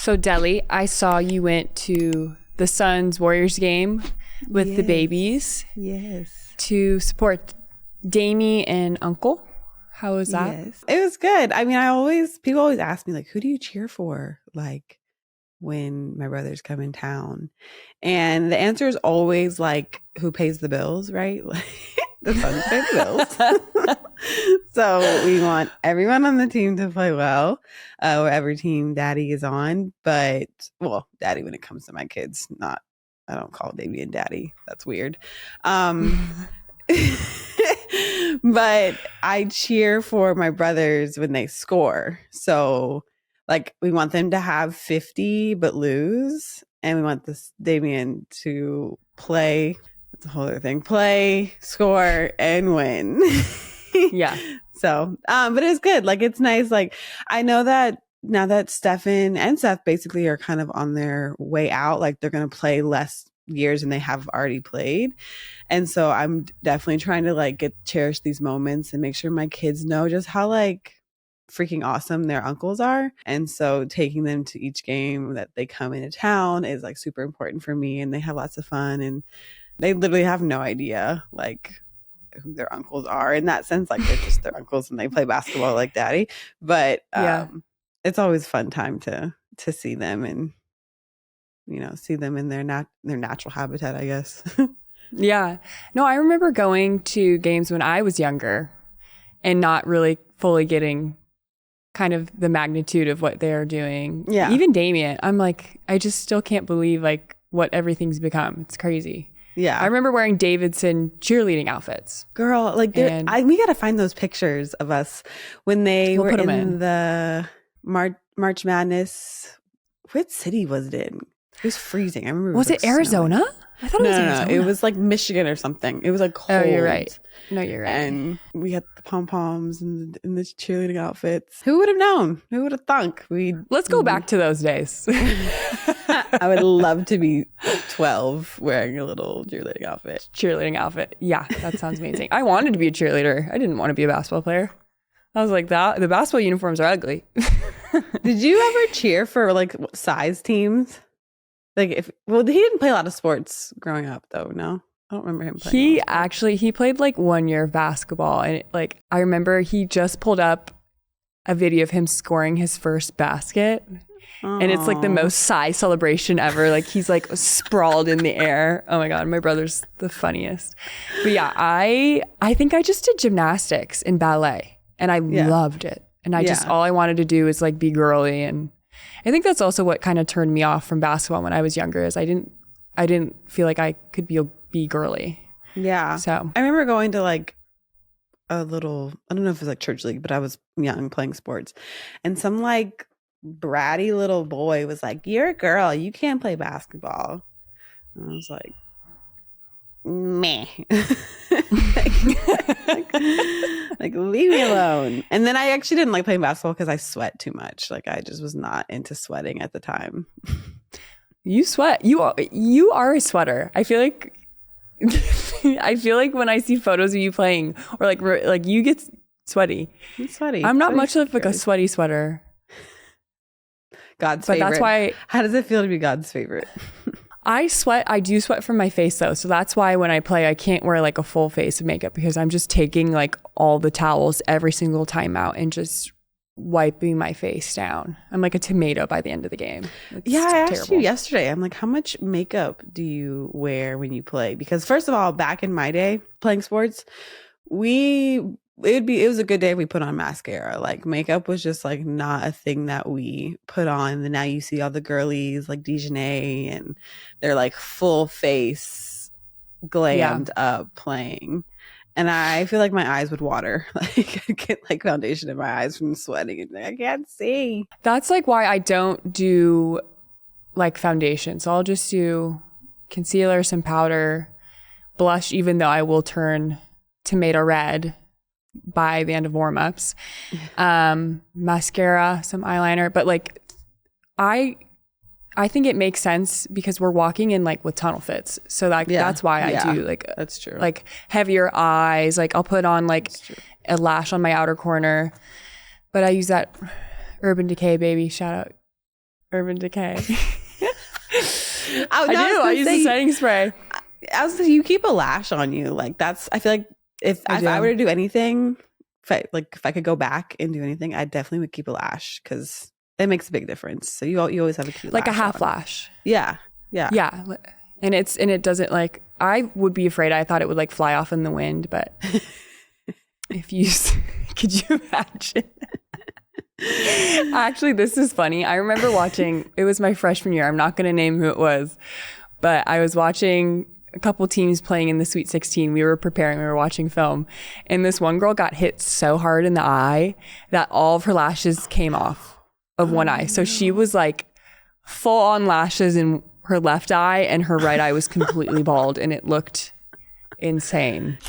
So Deli, I saw you went to the Suns Warriors game with the babies. Yes. To support Damion and Uncle. How was that? Yes. It was good. I mean, people always ask me, like, who do you cheer for? Like, when my brothers come in town. And the answer is always like, who pays the bills, right? Like, the Suns pay the bills. So we want everyone on the team to play well, or every team daddy is on. But, well, daddy when it comes to my kids, I don't call Damion daddy. That's weird. But I cheer for my brothers when they score. So, like, we want them to have 50 but lose, and we want this Damion to play. That's a whole other thing. Play, score, and win. Yeah. So, but it was good. Like, it's nice. Like, I know that now that Stephen and Seth basically are kind of on their way out, like they're going to play less years than they have already played. And so I'm definitely trying to like cherish these moments and make sure my kids know just how like freaking awesome their uncles are. And so taking them to each game that they come into town is like super important for me, and they have lots of fun, and they literally have no idea like who their uncles are in that sense. Like, they're just their uncles and they play basketball like daddy. But it's always a fun time to see them and, you know, see them in their natural habitat, I guess. Yeah. No, I remember going to games when I was younger and not really fully getting kind of the magnitude of what they're doing. Yeah. Even Damion, I'm like, I just still can't believe like what everything's become. It's crazy. Yeah. I remember wearing Davidson cheerleading outfits. Girl, like we got to find those pictures of us when they were in the March Madness. What city was it in? It was freezing. I remember. Was it Arizona? I thought it was Arizona. No, it was like Michigan or something. It was like cold. Oh, you're right. No, you're right. And we had the pom-poms and the cheerleading outfits. Who would have known? Who would have thunk? Let's go back to those days. I would love to be 12 wearing a little cheerleading outfit. Yeah, that sounds amazing. I wanted to be a cheerleader. I didn't want to be a basketball player. I was like, that the basketball uniforms are ugly. Did you ever cheer for like size teams? Like he didn't play a lot of sports growing up though, no? I don't remember him playing. He played like 1 year of basketball, and I remember he just pulled up a video of him scoring his first basket. Aww. And it's like the most size celebration ever. Like he's like sprawled in the air. Oh my God, my brother's the funniest. But yeah, I think I just did gymnastics and ballet, and I loved it. And all I wanted to do was like be girly, and I think that's also what kind of turned me off from basketball when I was younger, is I didn't feel like I could be girly. Yeah. So I remember going to like a little, I don't know if it was like church league, but I was young playing sports, and some like bratty little boy was like, "You're a girl, you can't play basketball." And I was like, meh. like leave me alone. And then I actually didn't like playing basketball because I sweat too much. Like I just was not into sweating at the time. You sweat. You are a sweater. I feel like when I see photos of you playing, or like you get sweaty. I'm sweaty. I'm not much of like a sweaty sweater. God's favorite. But that's why. How does it feel to be God's favorite? I do sweat from my face though. So that's why when I play, I can't wear like a full face of makeup, because I'm just taking like all the towels every single time out and just wiping my face down. I'm like a tomato by the end of the game. It's I asked you yesterday. I'm like, how much makeup do you wear when you play? Because first of all, back in my day playing sports, it was a good day if we put on mascara. Like makeup was just like not a thing that we put on. And now you see all the girlies like Dijonay, and they're like full face glammed up playing. And I feel like my eyes would water. Like I get like foundation in my eyes from sweating, and I can't see. That's like why I don't do like foundation. So I'll just do concealer, some powder, blush, even though I will turn tomato red by the end of warm-ups, mascara, some eyeliner. But like I think it makes sense because we're walking in like with tunnel fits. So that's why I do like, that's true. Like heavier eyes. Like I'll put on like a lash on my outer corner, but I use that Urban Decay baby. Shout out Urban Decay. I do. I use the setting spray. I was you keep a lash on you. Like that's. I feel like if I were to do anything, if I could go back and do anything, I definitely would keep a lash because it makes a big difference. So you always have a cute like lash a half on. lash. Yeah. And it doesn't like. I would be afraid. I thought it would like fly off in the wind, but if you could you imagine? Actually, this is funny. I remember watching. It was my freshman year. I'm not going to name who it was, but I was watching a couple teams playing in the Sweet 16. We were preparing. We were watching film, and this one girl got hit so hard in the eye that all of her lashes came off of one eye. So she was like full on lashes in her left eye, and her right eye was completely bald, and it looked insane.